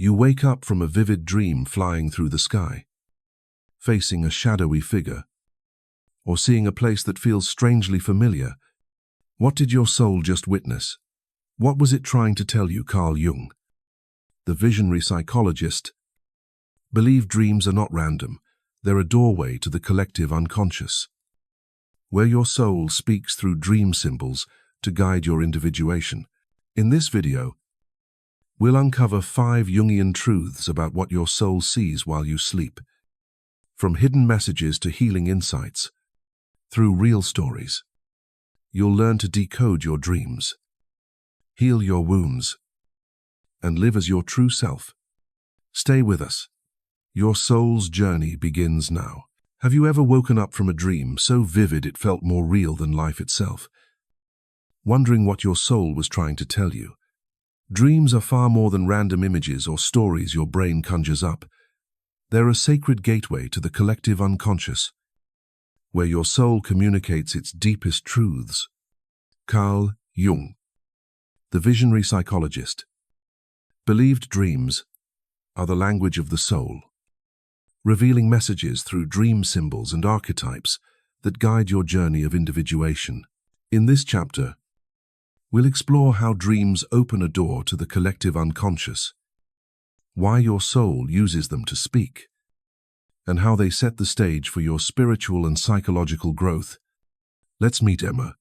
You wake up from a vivid dream flying through the sky, facing a shadowy figure, or seeing a place that feels strangely familiar. What did your soul just witness? What was it trying to tell you? Carl Jung, the visionary psychologist, believed dreams are not random. They're a doorway to the collective unconscious, where your soul speaks through dream symbols to guide your individuation. In this video, we'll uncover 5 Jungian truths about what your soul sees while you sleep. From hidden messages to healing insights, through real stories, you'll learn to decode your dreams, heal your wounds, and live as your true self. Stay with us. Your soul's journey begins now. Have you ever woken up from a dream so vivid it felt more real than life itself? Wondering what your soul was trying to tell you? Dreams are far more than random images or stories your brain conjures up. They're a sacred gateway to the collective unconscious, where your soul communicates its deepest truths. Carl Jung, the visionary psychologist, believed dreams are the language of the soul, revealing messages through dream symbols and archetypes that guide your journey of individuation. In this chapter, we'll explore how dreams open a door to the collective unconscious, why your soul uses them to speak, and how they set the stage for your spiritual and psychological growth. Let's meet Emma,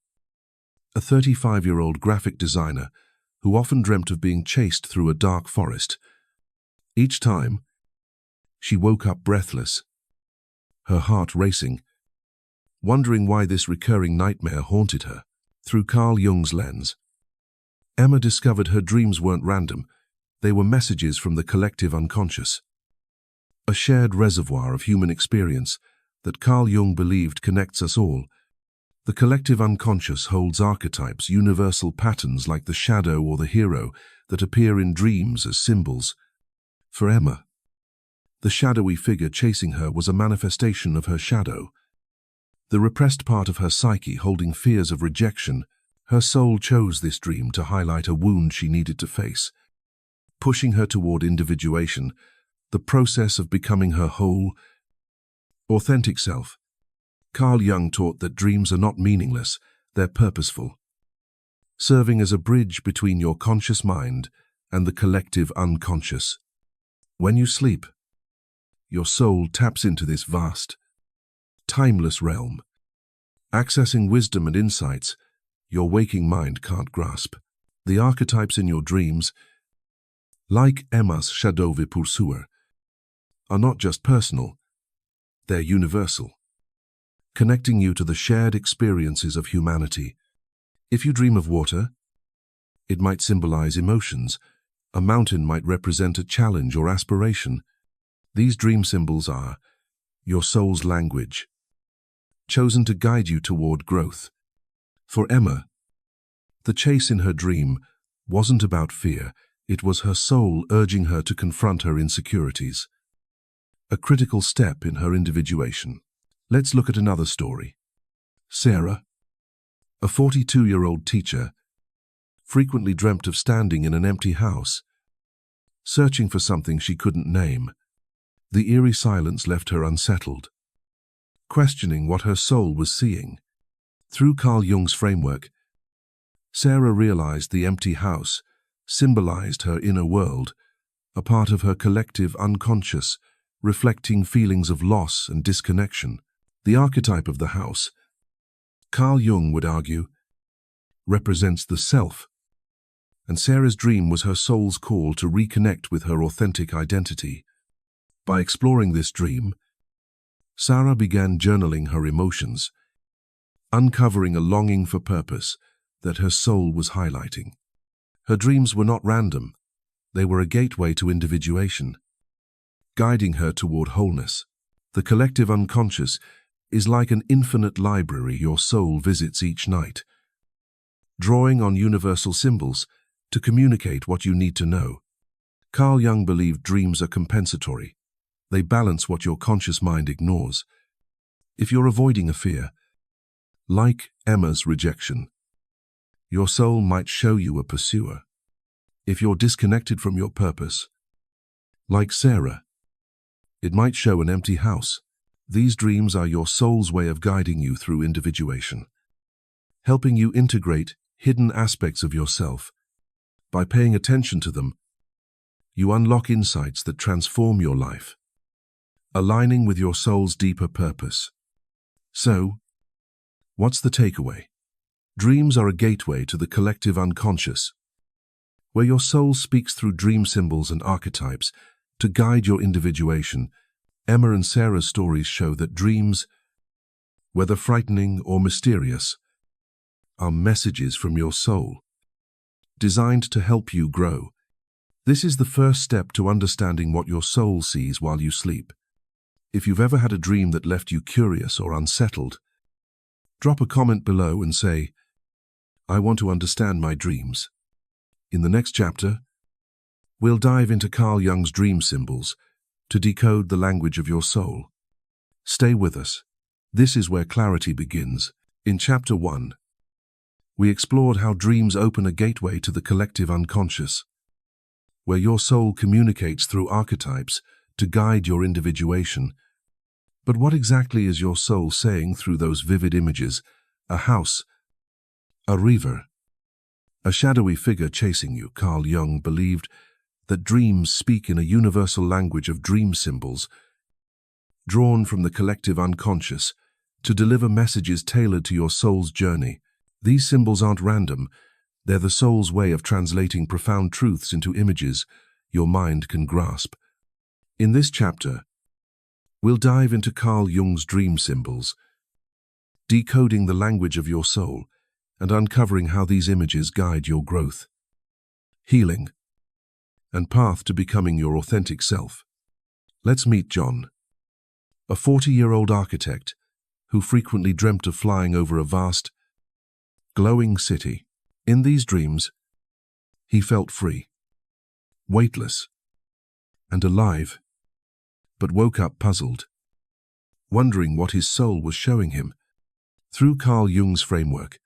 a 35-year-old graphic designer who often dreamt of being chased through a dark forest. Each time, she woke up breathless, her heart racing, wondering why this recurring nightmare haunted her. Through Carl Jung's lens, Emma discovered her dreams weren't random. They were messages from the collective unconscious, a shared reservoir of human experience that Carl Jung believed connects us all. The collective unconscious holds archetypes, universal patterns like the shadow or the hero that appear in dreams as symbols. For Emma, the shadowy figure chasing her was a manifestation of her shadow, the repressed part of her psyche holding fears of rejection. Her soul chose this dream to highlight a wound she needed to face, pushing her toward individuation, the process of becoming her whole, authentic self. Carl Jung taught that dreams are not meaningless, they're purposeful, serving as a bridge between your conscious mind and the collective unconscious. When you sleep, your soul taps into this vast, timeless realm, accessing wisdom and insights your waking mind can't grasp. The archetypes in your dreams, like Emma's shadowy pursuer, are not just personal, they're universal, connecting you to the shared experiences of humanity. If you dream of water, it might symbolize emotions. A mountain might represent a challenge or aspiration. These dream symbols are your soul's language, chosen to guide you toward growth. For Emma, the chase in her dream wasn't about fear, it was her soul urging her to confront her insecurities, a critical step in her individuation. Let's look at another story. Sarah, a 42-year-old teacher, frequently dreamt of standing in an empty house, searching for something she couldn't name. The eerie silence left her unsettled, questioning what her soul was seeing. Through Carl Jung's framework, Sarah realized the empty house symbolized her inner world, a part of her collective unconscious, reflecting feelings of loss and disconnection. The archetype of the house, Carl Jung would argue, represents the self, and Sarah's dream was her soul's call to reconnect with her authentic identity. By exploring this dream, Sarah began journaling her emotions, uncovering a longing for purpose that her soul was highlighting. Her dreams were not random, they were a gateway to individuation, guiding her toward wholeness. The collective unconscious is like an infinite library your soul visits each night, drawing on universal symbols to communicate what you need to know. Carl Jung believed dreams are compensatory. They balance what your conscious mind ignores. If you're avoiding a fear, like Emma's rejection, your soul might show you a pursuer. If you're disconnected from your purpose, Like Sarah, it might show an empty house. These dreams are your soul's way of guiding you through individuation, helping you integrate hidden aspects of yourself. By paying attention to them, you unlock insights that transform your life, aligning with your soul's deeper purpose. So, what's the takeaway? Dreams are a gateway to the collective unconscious, where your soul speaks through dream symbols and archetypes to guide your individuation. Emma and Sarah's stories show that dreams, whether frightening or mysterious, are messages from your soul, designed to help you grow. This is the first step to understanding what your soul sees while you sleep. If you've ever had a dream that left you curious or unsettled, drop a comment below and say, "I want to understand my dreams." In the next chapter, we'll dive into Carl Jung's dream symbols to decode the language of your soul. Stay with us. This is where clarity begins. In Chapter 1, we explored how dreams open a gateway to the collective unconscious, where your soul communicates through archetypes to guide your individuation. But what exactly is your soul saying through those vivid images? A house, a river, a shadowy figure chasing you. Carl Jung believed that dreams speak in a universal language of dream symbols, drawn from the collective unconscious to deliver messages tailored to your soul's journey. These symbols aren't random. They're the soul's way of translating profound truths into images your mind can grasp. In this chapter, we'll dive into Carl Jung's dream symbols, decoding the language of your soul and uncovering how these images guide your growth, healing, and path to becoming your authentic self. Let's meet John, a 40-year-old architect who frequently dreamt of flying over a vast, glowing city. In these dreams, he felt free, weightless, and alive, but woke up puzzled, wondering what his soul was showing him. Through Carl Jung's framework,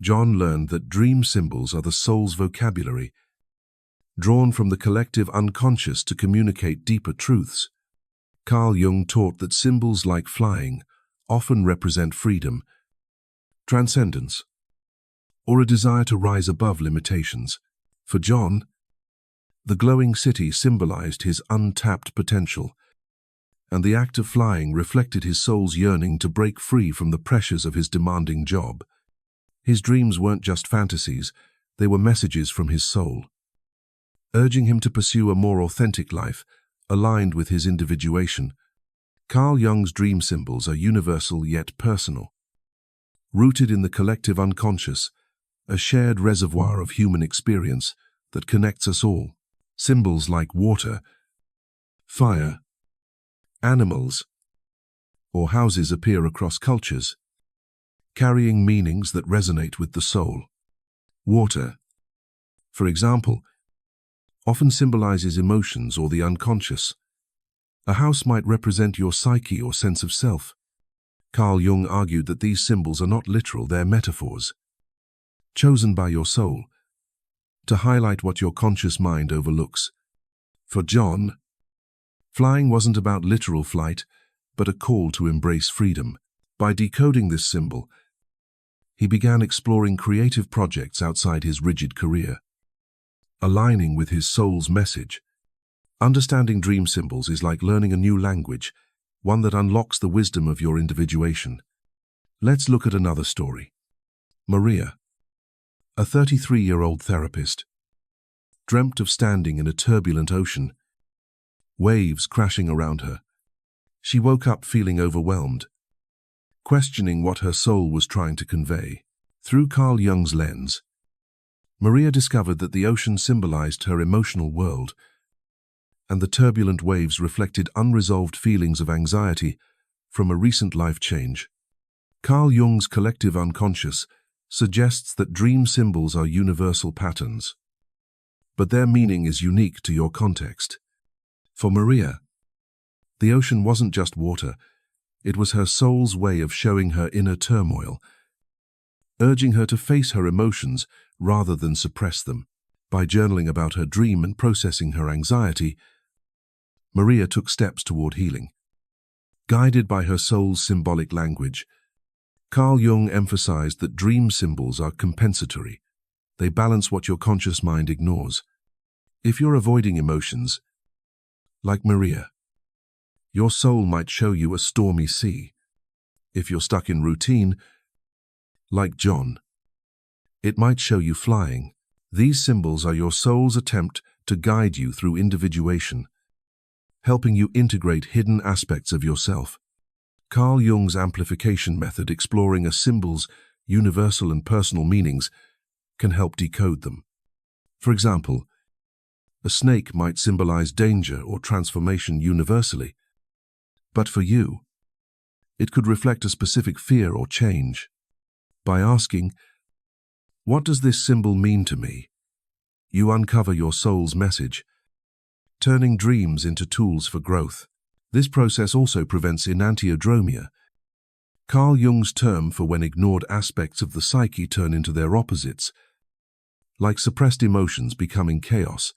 John learned that dream symbols are the soul's vocabulary, drawn from the collective unconscious to communicate deeper truths. Carl Jung taught that symbols like flying often represent freedom, transcendence, or a desire to rise above limitations. For John, the glowing city symbolized his untapped potential, and the act of flying reflected his soul's yearning to break free from the pressures of his demanding job. His dreams weren't just fantasies, they were messages from his soul, urging him to pursue a more authentic life, aligned with his individuation. Carl Jung's dream symbols are universal yet personal, rooted in the collective unconscious, a shared reservoir of human experience that connects us all. Symbols like water, fire, animals, or houses appear across cultures, carrying meanings that resonate with the soul. Water, for example, often symbolizes emotions or the unconscious. A house might represent your psyche or sense of self. Carl Jung argued that these symbols are not literal, they're metaphors, chosen by your soul, to highlight what your conscious mind overlooks. For John, flying wasn't about literal flight, but a call to embrace freedom. By decoding this symbol, he began exploring creative projects outside his rigid career, aligning with his soul's message. Understanding dream symbols is like learning a new language, one that unlocks the wisdom of your individuation. Let's look at another story. Maria, a 33-year-old therapist, dreamt of standing in a turbulent ocean, waves crashing around her. She woke up feeling overwhelmed, questioning what her soul was trying to convey. Through Carl Jung's lens, Maria discovered that the ocean symbolized her emotional world, and the turbulent waves reflected unresolved feelings of anxiety from a recent life change. Carl Jung's collective unconscious suggests that dream symbols are universal patterns, but their meaning is unique to your context. For Maria, the ocean wasn't just water, it was her soul's way of showing her inner turmoil, urging her to face her emotions rather than suppress them. By journaling about her dream and processing her anxiety, Maria took steps toward healing. Guided by her soul's symbolic language, Carl Jung emphasized that dream symbols are compensatory. They balance what your conscious mind ignores. If you're avoiding emotions, like Maria, your soul might show you a stormy sea. If you're stuck in routine, like John, it might show you flying. These symbols are your soul's attempt to guide you through individuation, helping you integrate hidden aspects of yourself. Carl Jung's amplification method, exploring a symbol's universal and personal meanings, can help decode them. For example, a snake might symbolize danger or transformation universally, but for you, it could reflect a specific fear or change. By asking, "What does this symbol mean to me?" you uncover your soul's message, turning dreams into tools for growth. This process also prevents enantiodromia, Carl Jung's term for when ignored aspects of the psyche turn into their opposites, like suppressed emotions becoming chaos.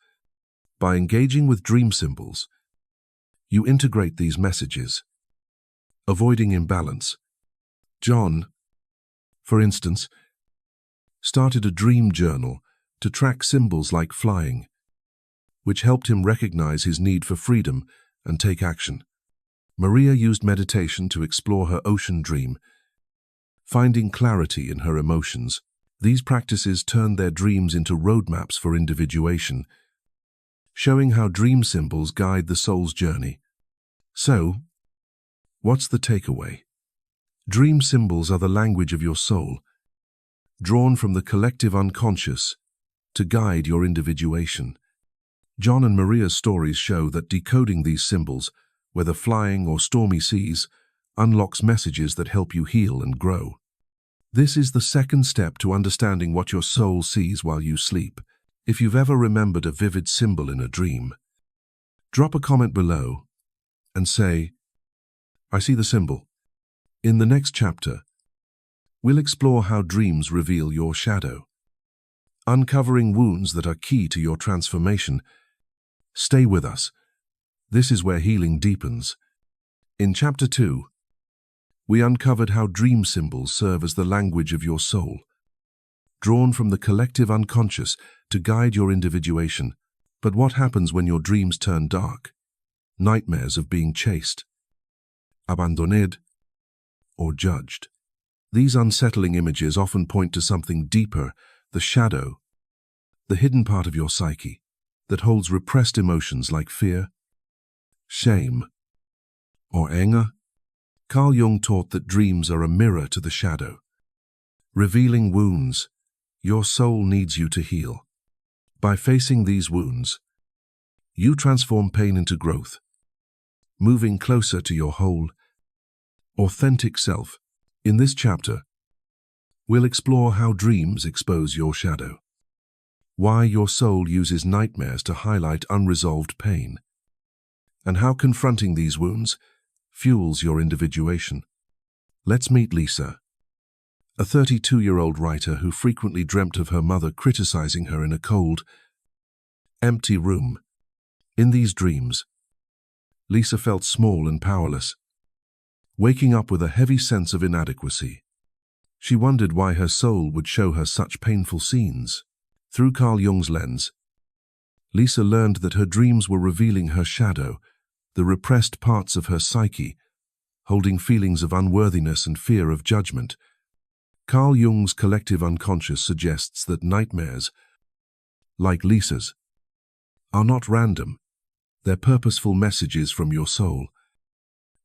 By engaging with dream symbols, you integrate these messages, avoiding imbalance. John, for instance, started a dream journal to track symbols like flying, which helped him recognize his need for freedom and take action. Maria used meditation to explore her ocean dream, finding clarity in her emotions. These practices turned their dreams into roadmaps for individuation, showing how dream symbols guide the soul's journey. So, what's the takeaway? Dream symbols are the language of your soul, drawn from the collective unconscious to guide your individuation. John and Maria's stories show that decoding these symbols, whether flying or stormy seas, unlocks messages that help you heal and grow. This is the second step to understanding what your soul sees while you sleep. If you've ever remembered a vivid symbol in a dream, drop a comment below and say, "I see the symbol." In the next chapter, we'll explore how dreams reveal your shadow, uncovering wounds that are key to your transformation. Stay with us. This is where healing deepens. In Chapter 2, we uncovered how dream symbols serve as the language of your soul, drawn from the collective unconscious to guide your individuation. But what happens when your dreams turn dark? Nightmares of being chased, abandoned, or judged. These unsettling images often point to something deeper, the shadow, the hidden part of your psyche that holds repressed emotions like fear, shame, or anger. Carl Jung taught that dreams are a mirror to the shadow, revealing wounds your soul needs you to heal. By facing these wounds, you transform pain into growth, moving closer to your whole, authentic self. In this chapter, we'll explore how dreams expose your shadow, why your soul uses nightmares to highlight unresolved pain, and how confronting these wounds fuels your individuation. Let's meet Lisa, a 32-year-old writer who frequently dreamt of her mother criticizing her in a cold, empty room. In these dreams, Lisa felt small and powerless, waking up with a heavy sense of inadequacy. She wondered why her soul would show her such painful scenes. Through Carl Jung's lens, Lisa learned that her dreams were revealing her shadow, the repressed parts of her psyche, holding feelings of unworthiness and fear of judgment. Carl Jung's collective unconscious suggests that nightmares, like Lisa's, are not random. They're purposeful messages from your soul,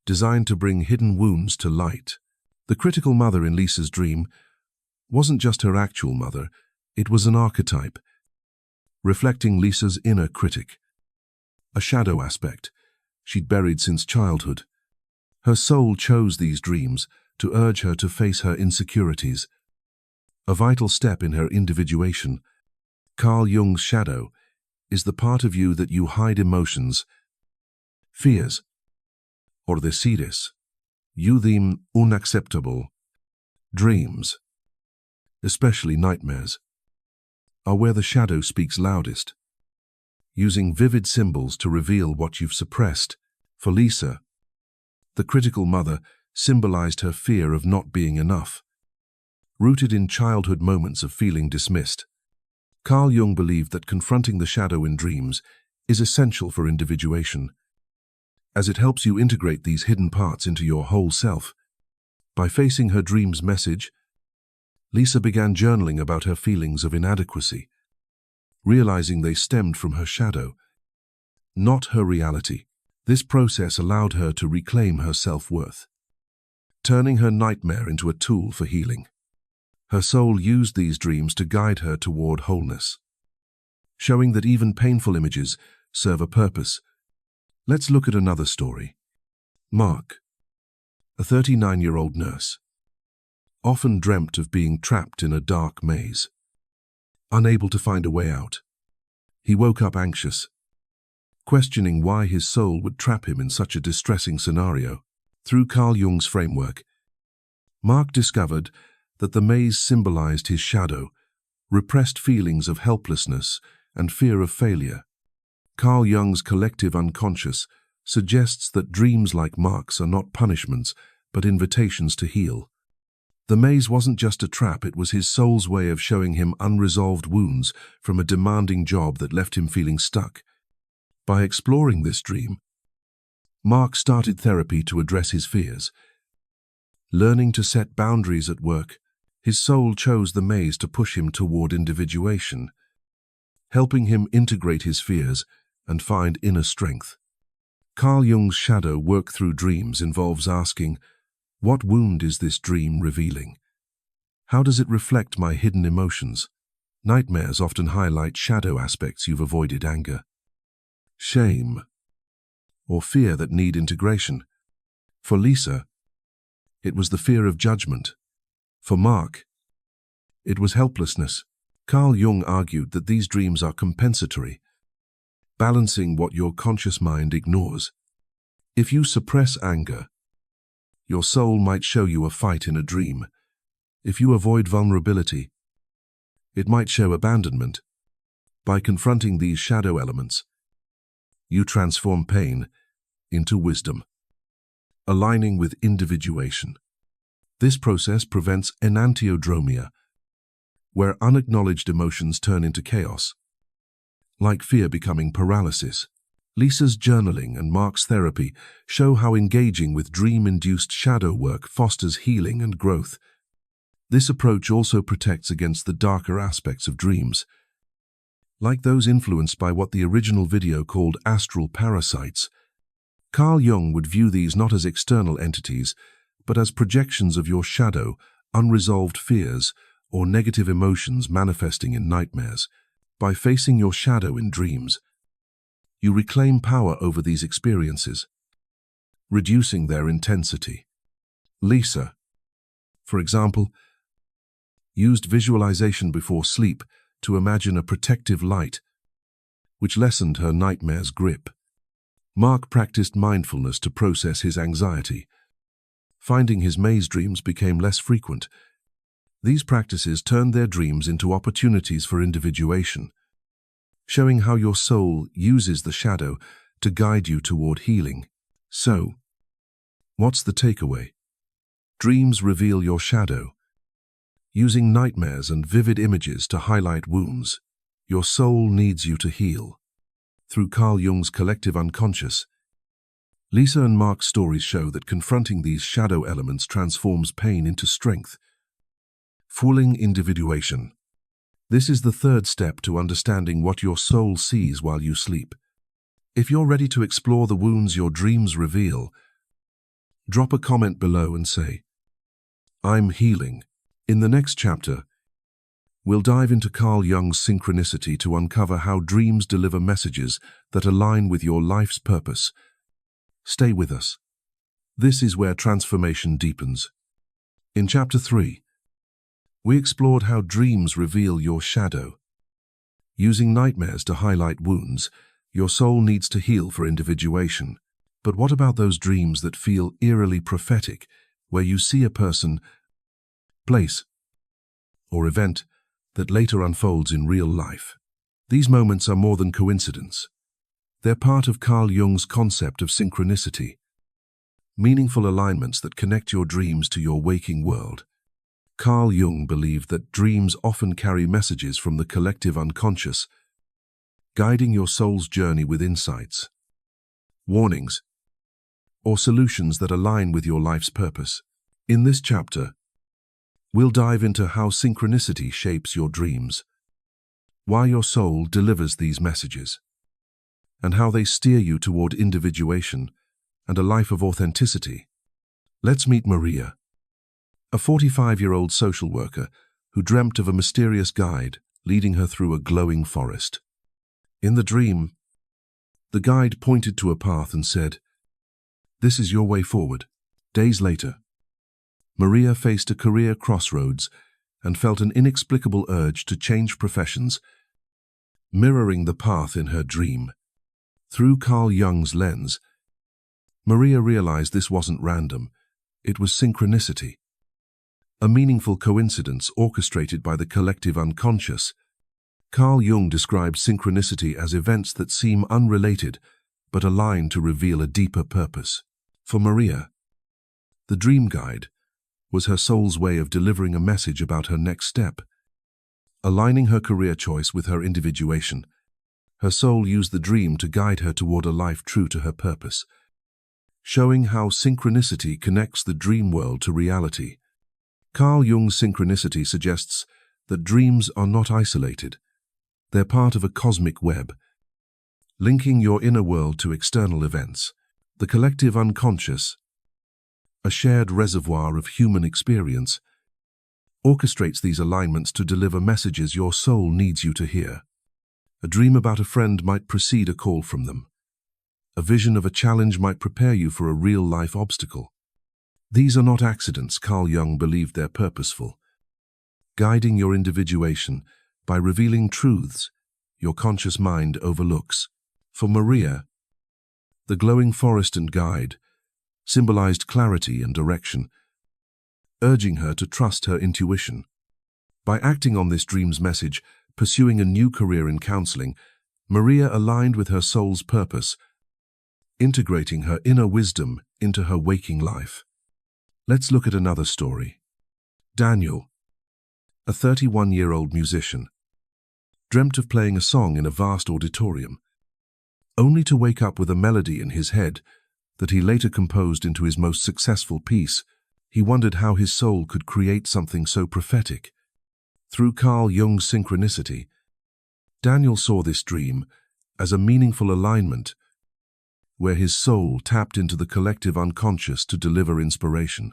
designed to bring hidden wounds to light. The critical mother in Lisa's dream wasn't just her actual mother, it was an archetype, reflecting Lisa's inner critic, a shadow aspect she'd buried since childhood. Her soul chose these dreams to urge her to face her insecurities, a vital step in her individuation. Carl Jung's shadow is the part of you that you hide emotions, fears, or decides. You deem unacceptable. Dreams, especially nightmares, are where the shadow speaks loudest. using vivid symbols to reveal what you've suppressed. For Lisa, the critical mother symbolized her fear of not being enough, rooted in childhood moments of feeling dismissed. Carl Jung believed that confronting the shadow in dreams is essential for individuation, as it helps you integrate these hidden parts into your whole self. By facing her dream's message, Lisa began journaling about her feelings of inadequacy, realizing they stemmed from her shadow, not her reality. This process allowed her to reclaim her self-worth, turning her nightmare into a tool for healing. Her soul used these dreams to guide her toward wholeness, showing that even painful images serve a purpose. Let's look at another story. Mark, a 39-year-old nurse, often dreamt of being trapped in a dark maze, unable to find a way out. He woke up anxious, questioning why his soul would trap him in such a distressing scenario. Through Carl Jung's framework, Mark discovered that the maze symbolized his shadow, repressed feelings of helplessness and fear of failure. Carl Jung's collective unconscious suggests that dreams like Mark's are not punishments, but invitations to heal. The maze wasn't just a trap, it was his soul's way of showing him unresolved wounds from a demanding job that left him feeling stuck. By exploring this dream, Mark started therapy to address his fears. Learning to set boundaries at work, his soul chose the maze to push him toward individuation, helping him integrate his fears and find inner strength. Carl Jung's shadow work through dreams involves asking, what wound is this dream revealing? How does it reflect my hidden emotions? Nightmares often highlight shadow aspects you've avoided: anger, shame, or fear that need integration. For Lisa, it was the fear of judgment. For Mark, it was helplessness. Carl Jung argued that these dreams are compensatory, balancing what your conscious mind ignores. If you suppress anger, your soul might show you a fight in a dream. If you avoid vulnerability, it might show abandonment. By confronting these shadow elements, you transform pain into wisdom, aligning with individuation. This process prevents enantiodromia, where unacknowledged emotions turn into chaos, like fear becoming paralysis. Lisa's journaling and Mark's therapy show how engaging with dream-induced shadow work fosters healing and growth. This approach also protects against the darker aspects of dreams, like those influenced by what the original video called astral parasites. Carl Jung would view these not as external entities, but as projections of your shadow, unresolved fears, or negative emotions manifesting in nightmares. By facing your shadow in dreams, you reclaim power over these experiences, reducing their intensity. Lisa, for example, used visualization before sleep to imagine a protective light, which lessened her nightmare's grip. Mark practiced mindfulness to process his anxiety. Finding his maze dreams became less frequent. These practices turned their dreams into opportunities for individuation, showing how your soul uses the shadow to guide you toward healing. So, what's the takeaway? Dreams reveal your shadow. Using nightmares and vivid images to highlight wounds, your soul needs you to heal. Through Carl Jung's collective unconscious, Lisa and Mark's stories show that confronting these shadow elements transforms pain into strength. Fueling individuation. This is the third step to understanding what your soul sees while you sleep. If you're ready to explore the wounds your dreams reveal, drop a comment below and say, "I'm healing." In the next chapter, we'll dive into Carl Jung's Synchronicity to uncover how dreams deliver messages that align with your life's purpose. Stay with us. This is where transformation deepens. In Chapter 3, we explored how dreams reveal your shadow. Using nightmares to highlight wounds, your soul needs to heal for individuation. But what about those dreams that feel eerily prophetic, where you see a person, place, or event that later unfolds in real life? These moments are more than coincidence. They're part of Carl Jung's concept of synchronicity, meaningful alignments that connect your dreams to your waking world. Carl Jung believed that dreams often carry messages from the collective unconscious, guiding your soul's journey with insights, warnings, or solutions that align with your life's purpose. In this chapter, we'll dive into how synchronicity shapes your dreams, why your soul delivers these messages, and how they steer you toward individuation and a life of authenticity. Let's meet Maria, a 45-year-old social worker who dreamt of a mysterious guide leading her through a glowing forest. In the dream, the guide pointed to a path and said, "This is your way forward." Days later, Maria faced a career crossroads and felt an inexplicable urge to change professions, mirroring the path in her dream. Through Carl Jung's lens, Maria realized this wasn't random, it was synchronicity, a meaningful coincidence orchestrated by the collective unconscious. Carl Jung described synchronicity as events that seem unrelated but align to reveal a deeper purpose. For Maria, the dream guide was her soul's way of delivering a message about her next step. Aligning her career choice with her individuation, her soul used the dream to guide her toward a life true to her purpose, showing how synchronicity connects the dream world to reality. Carl Jung's synchronicity suggests that dreams are not isolated. They're part of a cosmic web, linking your inner world to external events. The collective unconscious, a shared reservoir of human experience, orchestrates these alignments to deliver messages your soul needs you to hear. A dream about a friend might precede a call from them. A vision of a challenge might prepare you for a real-life obstacle. These are not accidents. Carl Jung believed they're purposeful, guiding your individuation by revealing truths your conscious mind overlooks. For Maria, the glowing forest and guide symbolized clarity and direction, urging her to trust her intuition. By acting on this dream's message, pursuing a new career in counseling, Maria aligned with her soul's purpose, integrating her inner wisdom into her waking life. Let's look at another story. Daniel, a 31-year-old musician, dreamt of playing a song in a vast auditorium, only to wake up with a melody in his head that he later composed into his most successful piece. He wondered how his soul could create something so prophetic. Through Carl Jung's synchronicity, Daniel saw this dream as a meaningful alignment where his soul tapped into the collective unconscious to deliver inspiration.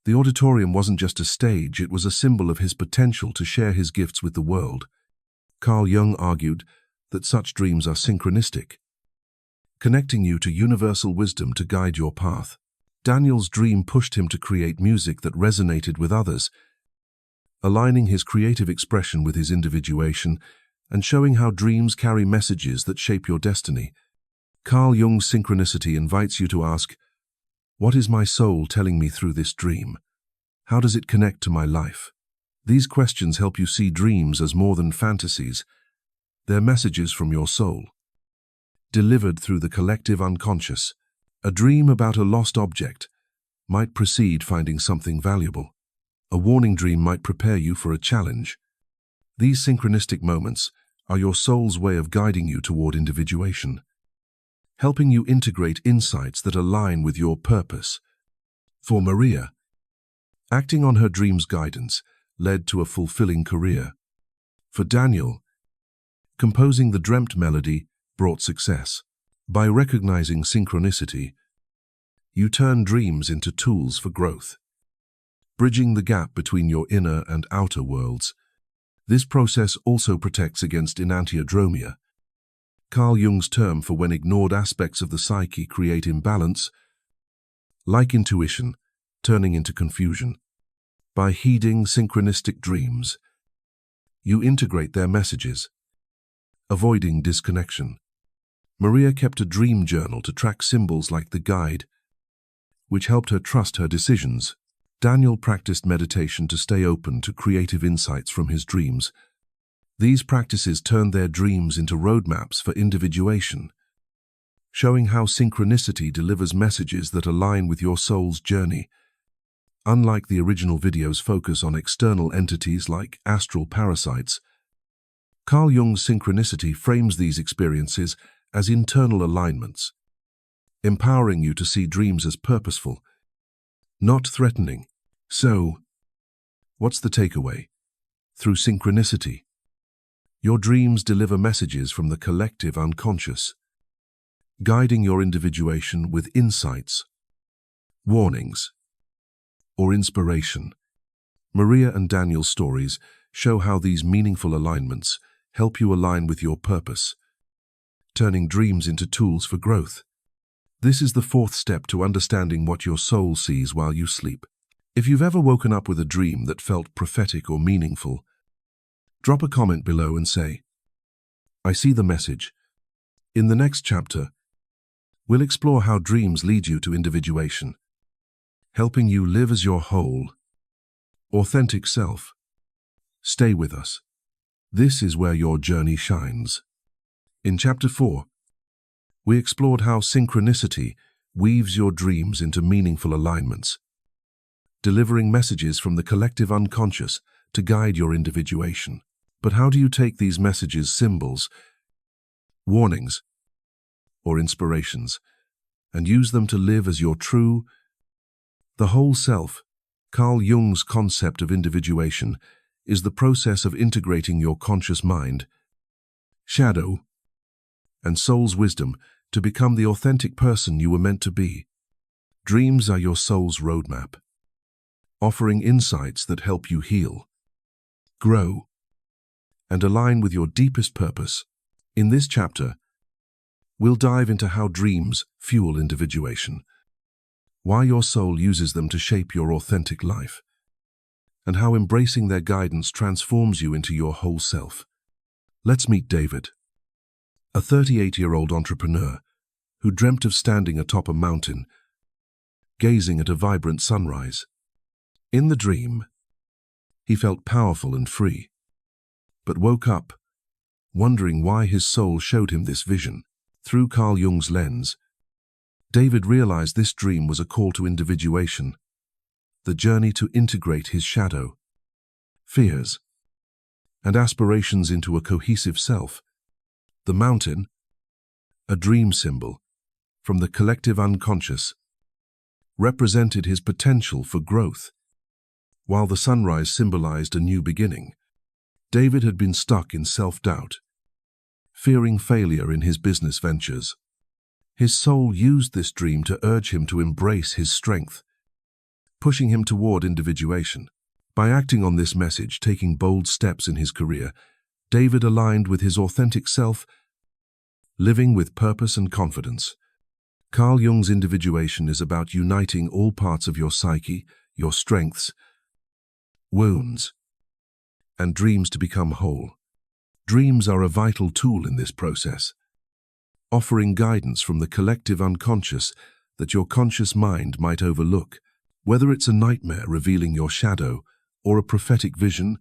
The auditorium wasn't just a stage, it was a symbol of his potential to share his gifts with the world. Carl Jung argued that such dreams are synchronistic, connecting you to universal wisdom to guide your path. Daniel's dream pushed him to create music that resonated with others, aligning his creative expression with his individuation and showing how dreams carry messages that shape your destiny. Carl Jung's synchronicity invites you to ask, what is my soul telling me through this dream? How does it connect to my life? These questions help you see dreams as more than fantasies. They're messages from your soul, delivered through the collective unconscious. A dream about a lost object might precede finding something valuable. A warning dream might prepare you for a challenge. These synchronistic moments are your soul's way of guiding you toward individuation, helping you integrate insights that align with your purpose. For Maria, acting on her dream's guidance led to a fulfilling career. For Daniel, composing the dreamt melody brought success. By recognizing synchronicity, you turn dreams into tools for growth, bridging the gap between your inner and outer worlds. This process also protects against enantiodromia, Carl Jung's term for when ignored aspects of the psyche create imbalance, like intuition, turning into confusion. By heeding synchronistic dreams, you integrate their messages, avoiding disconnection. Maria kept a dream journal to track symbols like the guide, which helped her trust her decisions. Daniel practiced meditation to stay open to creative insights from his dreams, These practices turned their dreams into roadmaps for individuation, showing how synchronicity delivers messages that align with your soul's journey. Unlike the original video's focus on external entities like astral parasites, Carl Jung's synchronicity frames these experiences as internal alignments, empowering you to see dreams as purposeful, not threatening. So, what's the takeaway? Through synchronicity, your dreams deliver messages from the collective unconscious, guiding your individuation with insights, warnings, or inspiration. Maria and Daniel's stories show how these meaningful alignments help you align with your purpose, turning dreams into tools for growth. This is the fourth step to understanding what your soul sees while you sleep. If you've ever woken up with a dream that felt prophetic or meaningful, drop a comment below and say, "I see the message." In the next chapter, we'll explore how dreams lead you to individuation, helping you live as your whole, authentic self. Stay with us. This is where your journey shines. In Chapter 4, we explored how synchronicity weaves your dreams into meaningful alignments, delivering messages from the collective unconscious to guide your individuation. But how do you take these messages, symbols, warnings, or inspirations, and use them to live as your true, the whole self? Carl Jung's concept of individuation is the process of integrating your conscious mind, shadow, and soul's wisdom to become the authentic person you were meant to be. Dreams are your soul's roadmap, offering insights that help you heal, grow, and align with your deepest purpose. In this chapter, we'll dive into how dreams fuel individuation, why your soul uses them to shape your authentic life, and how embracing their guidance transforms you into your whole self. Let's meet David, a 38-year-old entrepreneur who dreamt of standing atop a mountain, gazing at a vibrant sunrise. In the dream, he felt powerful and free, but woke up wondering why his soul showed him this vision. Through Carl Jung's lens, David realized this dream was a call to individuation, the journey to integrate his shadow, fears, and aspirations into a cohesive self. The mountain, a dream symbol from the collective unconscious, represented his potential for growth, while the sunrise symbolized a new beginning. David had been stuck in self-doubt, fearing failure in his business ventures. His soul used this dream to urge him to embrace his strength, pushing him toward individuation. By acting on this message, taking bold steps in his career, David aligned with his authentic self, living with purpose and confidence. Carl Jung's individuation is about uniting all parts of your psyche, your strengths, wounds, and dreams to become whole. Dreams are a vital tool in this process, offering guidance from the collective unconscious that your conscious mind might overlook. Whether it's a nightmare revealing your shadow or a prophetic vision,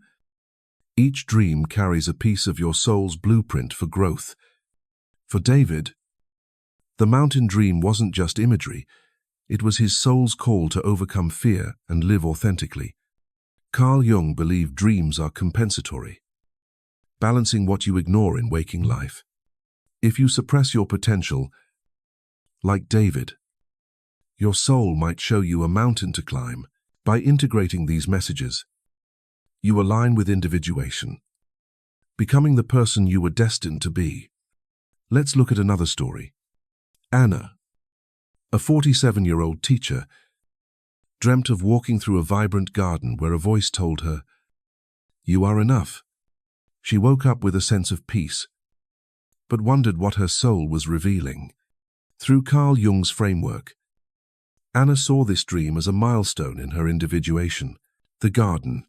each dream carries a piece of your soul's blueprint for growth. For David, the mountain dream wasn't just imagery, it was his soul's call to overcome fear and live authentically. Carl Jung believed dreams are compensatory, balancing what you ignore in waking life. If you suppress your potential, like David, your soul might show you a mountain to climb. By integrating these messages, you align with individuation, becoming the person you were destined to be. Let's look at another story. Anna, a 47-year-old teacher, dreamt of walking through a vibrant garden where a voice told her, "You are enough." She woke up with a sense of peace, but wondered what her soul was revealing. Through Carl Jung's framework, Anna saw this dream as a milestone in her individuation. The garden,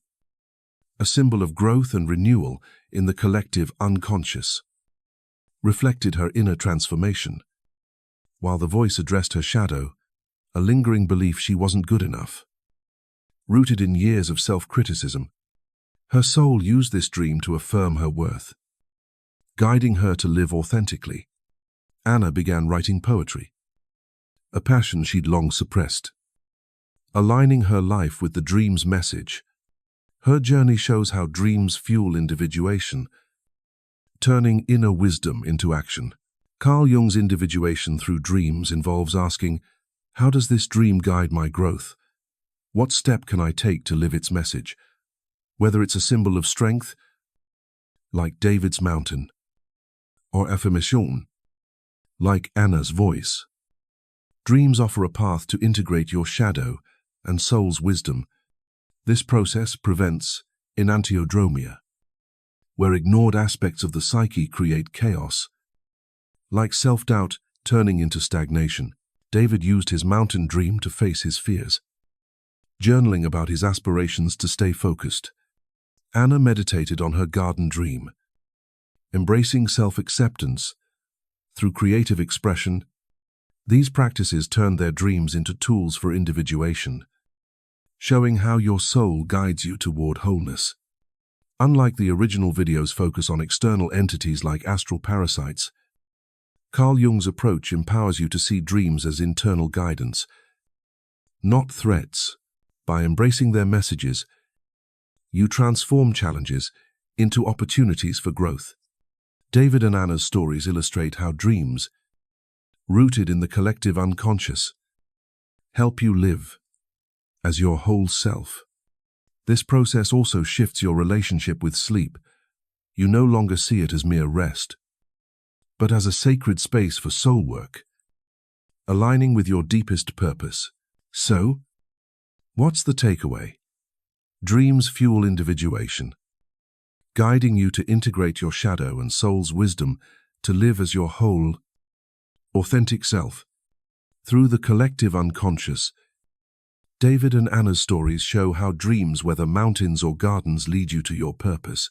a symbol of growth and renewal in the collective unconscious, reflected her inner transformation, while the voice addressed her shadow, a lingering belief she wasn't good enough. Rooted in years of self-criticism, Her soul used this dream to affirm her worth, guiding her to live authentically. Anna began writing poetry, a passion she'd long suppressed, aligning her life with the dream's message. Her journey shows how dreams fuel individuation, turning inner wisdom into action. Carl Jung's individuation through dreams involves asking, how does this dream guide my growth? What step can I take to live its message? Whether it's a symbol of strength, like David's mountain, or affirmation, like Anna's voice. Dreams offer a path to integrate your shadow and soul's wisdom. This process prevents enantiodromia, where ignored aspects of the psyche create chaos, like self-doubt turning into stagnation. David used his mountain dream to face his fears, journaling about his aspirations to stay focused. Anna meditated on her garden dream, embracing self-acceptance through creative expression. These practices turned their dreams into tools for individuation, showing how your soul guides you toward wholeness. Unlike the original video's focus on external entities like astral parasites, Carl Jung's approach empowers you to see dreams as internal guidance, not threats. By embracing their messages, you transform challenges into opportunities for growth. David and Anna's stories illustrate how dreams, rooted in the collective unconscious, help you live as your whole self. This process also shifts your relationship with sleep. You no longer see it as mere rest, but as a sacred space for soul work, aligning with your deepest purpose. So, what's the takeaway? Dreams fuel individuation, guiding you to integrate your shadow and soul's wisdom to live as your whole, authentic self. Through the collective unconscious, David and Anna's stories show how dreams, whether mountains or gardens, lead you to your purpose.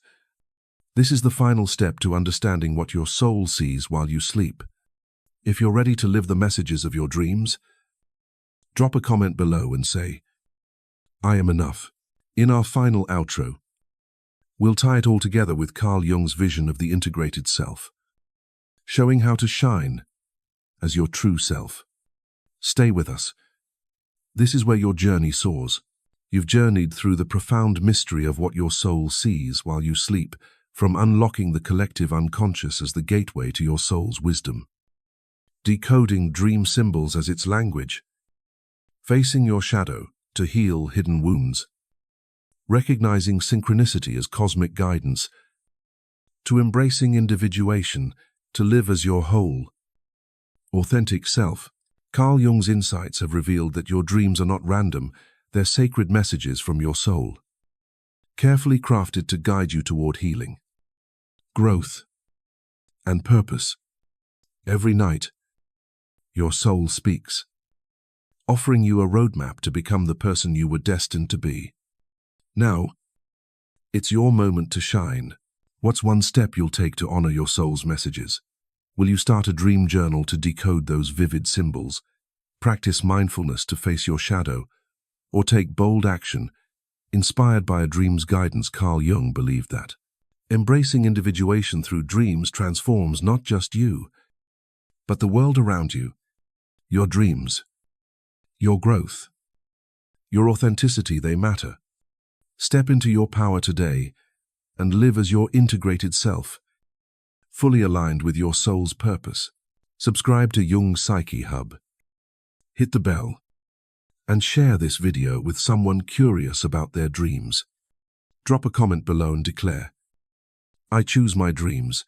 This is the final step to understanding what your soul sees while you sleep. If you're ready to live the messages of your dreams, drop a comment below and say, I am enough. In our final outro, we'll tie it all together with Carl Jung's vision of the integrated self, showing how to shine as your true self. Stay with us. This is where your journey soars. You've journeyed through the profound mystery of what your soul sees while you sleep, from unlocking the collective unconscious as the gateway to your soul's wisdom, decoding dream symbols as its language, facing your shadow to heal hidden wounds, recognizing synchronicity as cosmic guidance, to embracing individuation to live as your whole, authentic self. Carl Jung's insights have revealed that your dreams are not random, they're sacred messages from your soul, carefully crafted to guide you toward healing, growth, and purpose. Every night, your soul speaks, offering you a roadmap to become the person you were destined to be. Now, it's your moment to shine. What's one step you'll take to honor your soul's messages? Will you start a dream journal to decode those vivid symbols, practice mindfulness to face your shadow, or take bold action inspired by a dream's guidance? Carl Jung believed that embracing individuation through dreams transforms not just you, but the world around you. Your dreams, your growth, your authenticity, they matter. Step into your power today and live as your integrated self, fully aligned with your soul's purpose. Subscribe to Jung's Psyche Hub, hit the bell, and share this video with someone curious about their dreams. Drop a comment below and declare, I choose my dreams.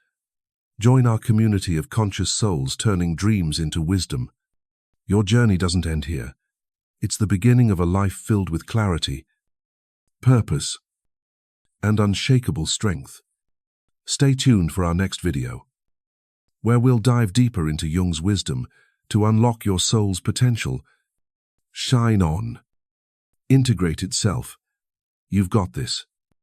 Join our community of conscious souls turning dreams into wisdom. Your journey doesn't end here. It's the beginning of a life filled with clarity, purpose, and unshakable strength. Stay tuned for our next video, where we'll dive deeper into Jung's wisdom to unlock your soul's potential. Shine on. Integrated self. You've got this.